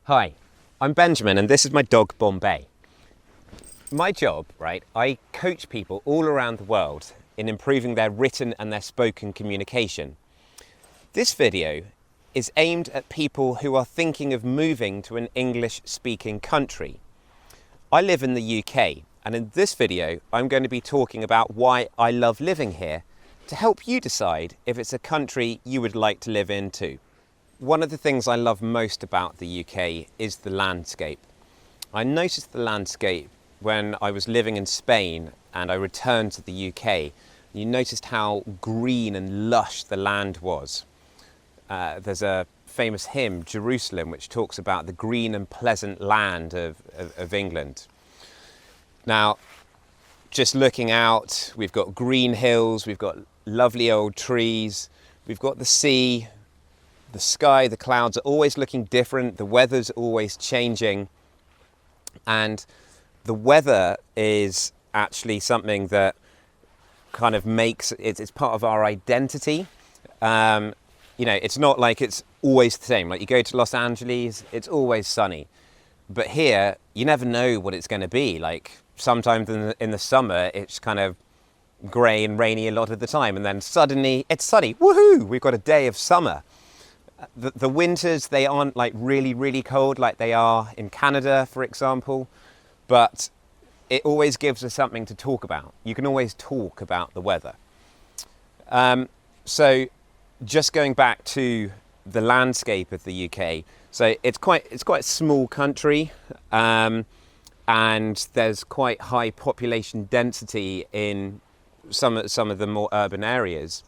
Hi, I'm Benjamin and this is my dog Bombay. My job, right, I coach people all around the world in improving their written and their spoken communication. This video is aimed at people who are thinking of moving to an English-speaking country. I live in the UK, and in this video I'm going to be talking about why I love living here to help you decide if it's a country you would like to live in too. One of the things I love most about the UK is the landscape. I noticed the landscape when I was living in Spain and I returned to the UK. You noticed how green and lush the land was. There's a famous hymn, Jerusalem, which talks about the green and pleasant land of England. Now, just looking out, we've got green hills, we've got lovely old trees, we've got the sea, the sky, the clouds are always looking different, the weather's always changing, and the weather is actually something that kind of makes, it's part of our identity. You know, it's not like it's always the same. Like you go to Los Angeles, it's always sunny. But here, you never know what it's going to be. Like sometimes in the summer, it's kind of grey and rainy a lot of the time. And then suddenly it's sunny. Woohoo! We've got a day of summer. The winters, they aren't like really, really cold like they are in Canada, for example. But it always gives us something to talk about. You can always talk about the weather. So just going back to the landscape of the UK, so it's quite a small country, and there's quite high population density in some of the more urban areas.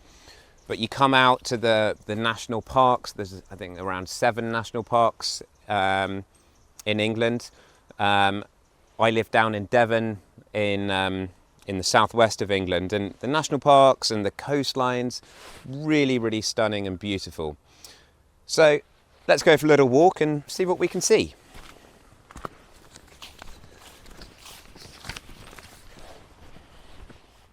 But you come out to the national parks. There's I think around 7 national parks in England. I live down in Devon in the southwest of England, and the national parks and the coastlines, really, really stunning and beautiful. So let's go for a little walk and see what we can see.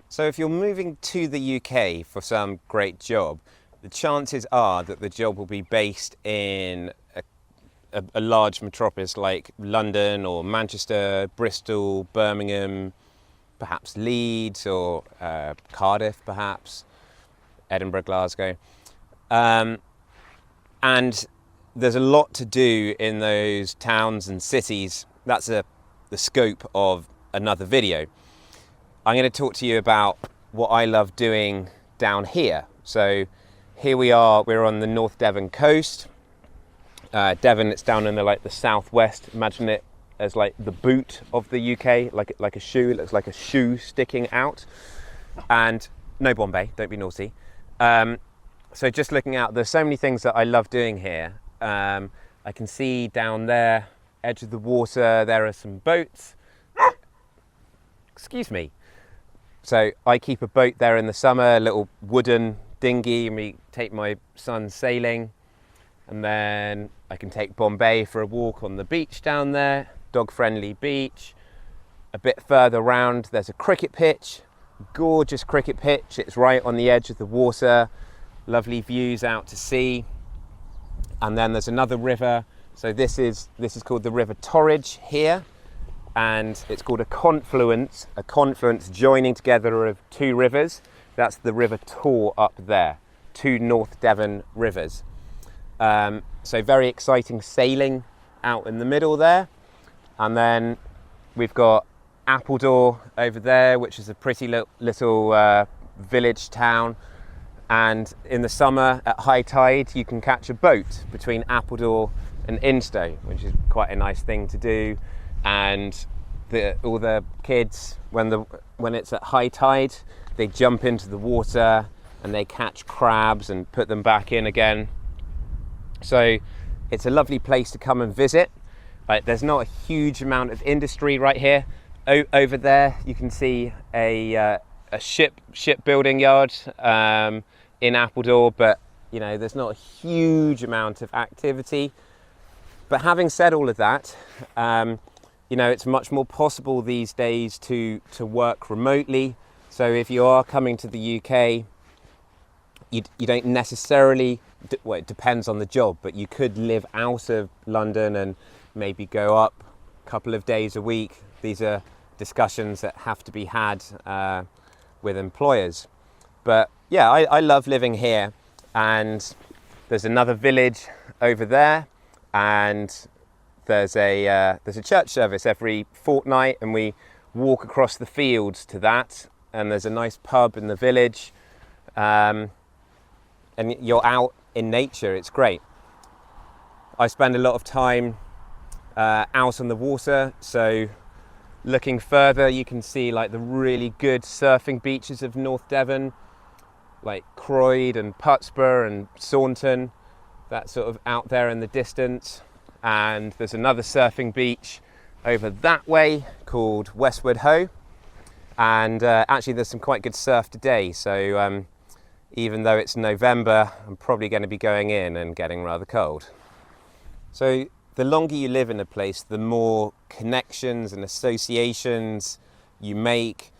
So if you're moving to the UK for some great job, the chances are that the job will be based in a large metropolis like London or Manchester, Bristol, Birmingham, perhaps Leeds or Cardiff, perhaps, Edinburgh, Glasgow. And there's a lot to do in those towns and cities. That's the scope of another video. I'm going to talk to you about what I love doing down here. So here we are, we're on the North Devon coast. Devon, it's down in the southwest. Imagine it as like the boot of the UK, like a shoe. It looks like a shoe sticking out. And no Bombay, don't be naughty. So just looking out, there's so many things that I love doing here. I can see down there, edge of the water, there are some boats. Excuse me. So I keep a boat there in the summer, a little wooden dinghy, and we take my son sailing. And then I can take Bombay for a walk on the beach down there, dog-friendly beach. A bit further round, there's a cricket pitch, gorgeous cricket pitch. It's right on the edge of the water, lovely views out to sea. And then there's another river. So this is called the River Torridge here. And it's called a confluence joining together of 2 rivers. That's the River Tor up there, 2 North Devon rivers. So very exciting sailing out in the middle there. And then we've got Appledore over there, which is a pretty little village town. And in the summer at high tide, you can catch a boat between Appledore and Instow, which is quite a nice thing to do. And all the kids, when it's at high tide, they jump into the water and they catch crabs and put them back in again. So it's a lovely place to come and visit. There's not a huge amount of industry right here. Over there you can see a shipbuilding yard in Appledore, but you know, there's not a huge amount of activity. But having said all of that, you know, it's much more possible these days to work remotely. So if you are coming to the UK, you don't necessarily well, it depends on the job, but you could live out of London and maybe go up a couple of days a week. These are discussions that have to be had with employers. But yeah, I love living here, and there's another village over there, and there's a church service every fortnight, and we walk across the fields to that, and there's a nice pub in the village, and you're out in nature. It's great. I spend a lot of time out on the water, so looking further you can see like the really good surfing beaches of North Devon, like Croyd and Putsborough and Saunton. That's sort of out there in the distance. And there's another surfing beach over that way called Westward Ho, and actually there's some quite good surf today, so even though it's November, I'm probably going to be going in and getting rather cold. So the longer you live in a place, the more connections and associations you make,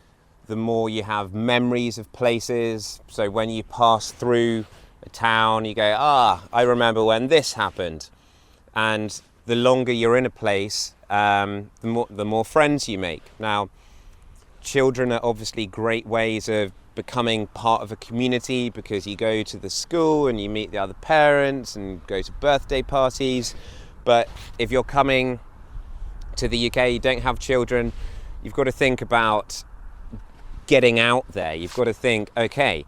the more you have memories of places. So when you pass through a town, you go, I remember when this happened. And the longer you're in a place, the more friends you make. Now, children are obviously great ways of becoming part of a community, because you go to the school and you meet the other parents and go to birthday parties. But if you're coming to the UK, you don't have children, you've got to think about getting out there. You've got to think, okay,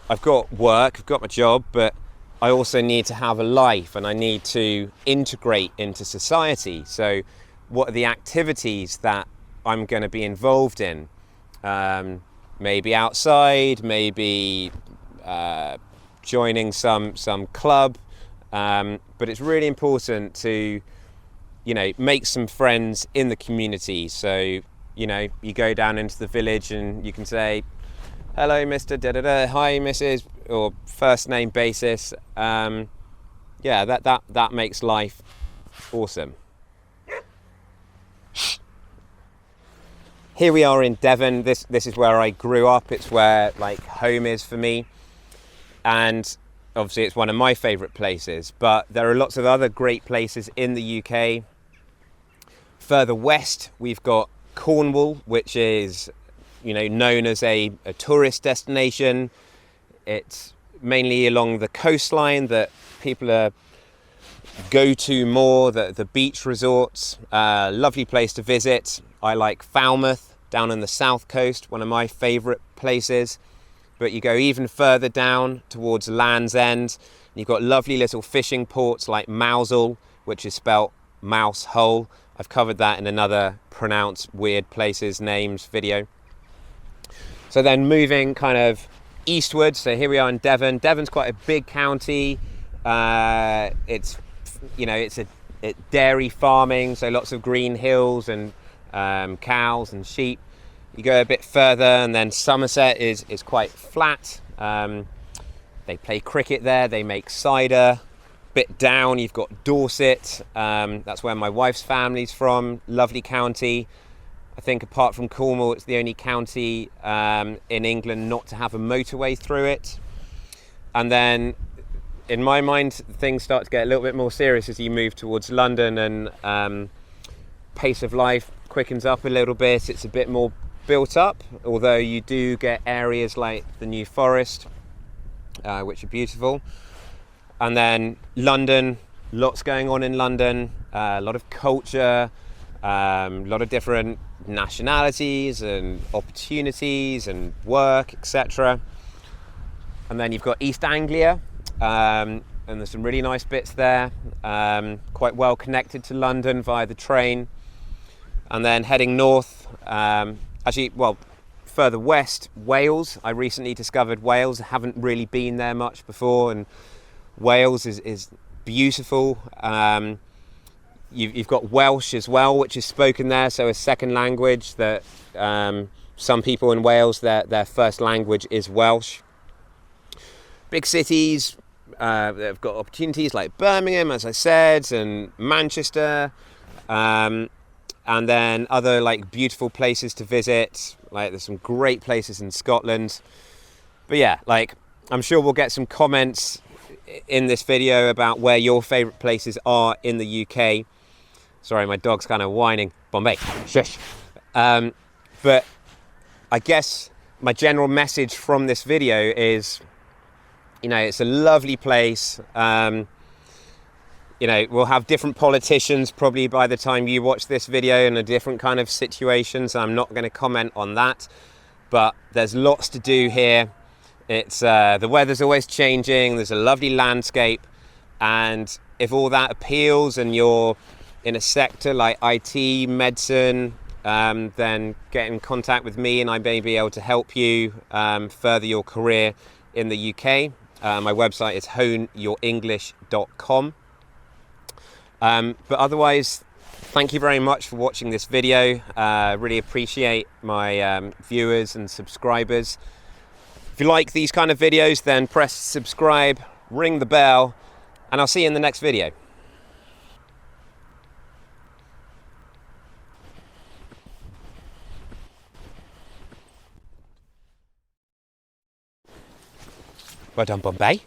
I've got work, I've got my job, but I also need to have a life, and I need to integrate into society. So what are the activities that I'm going to be involved in? Maybe outside, maybe joining some club. But it's really important to, make some friends in the community. So, you go down into the village and you can say, hello, Mr. Da-da-da, hi, Mrs., or first name basis. That makes life awesome. Here we are in Devon. This is where I grew up. It's where home is for me. And obviously it's one of my favourite places, but there are lots of other great places in the UK. Further west, we've got Cornwall, which is, known as a tourist destination. It's mainly along the coastline that people go to more, the beach resorts. Lovely place to visit. I like Falmouth down on the south coast, one of my favourite places. But you go even further down towards Land's End, you've got lovely little fishing ports like Mousehole, which is spelt mouse hole. I've covered that in another pronounce weird places names video. So then moving kind of eastward, so here we are in Devon. Devon's quite a big county. It's dairy farming, so lots of green hills and cows and sheep. You go a bit further and then Somerset is quite flat. They play cricket there, they make cider. Bit down you've got Dorset, that's where my wife's family's from. Lovely county. I think apart from Cornwall, it's the only county in England not to have a motorway through it. And then in my mind, things start to get a little bit more serious as you move towards London, and pace of life quickens up a little bit. It's a bit more built up, although you do get areas like the New Forest, which are beautiful. And then London, lots going on in London, a lot of culture, a lot of different nationalities and opportunities and work, etc. And then you've got East Anglia, and there's some really nice bits there, quite well connected to London via the train. And then heading north, further west, Wales. I recently discovered Wales. I haven't really been there much before, and Wales is beautiful. You've got Welsh as well, which is spoken there, so a second language that some people in Wales, their first language is Welsh. Big cities, they've got opportunities like Birmingham, as I said, and Manchester, and then other beautiful places to visit. There's some great places in Scotland. But yeah, I'm sure we'll get some comments in this video about where your favourite places are in the UK. Sorry, my dog's kind of whining. Bombay, shush. But I guess my general message from this video is, you know, it's a lovely place. You know, we'll have different politicians probably by the time you watch this video in a different kind of situation, so I'm not going to comment on that. But there's lots to do here. It's the weather's always changing. There's a lovely landscape, and if all that appeals and you're in a sector like IT, medicine, then get in contact with me and I may be able to help you further your career in the UK. My website is honeyourenglish.com. But otherwise, thank you very much for watching this video. Really appreciate my viewers and subscribers. If you like these kind of videos, then press subscribe, ring the bell, and I'll see you in the next video. Well done, Bombay.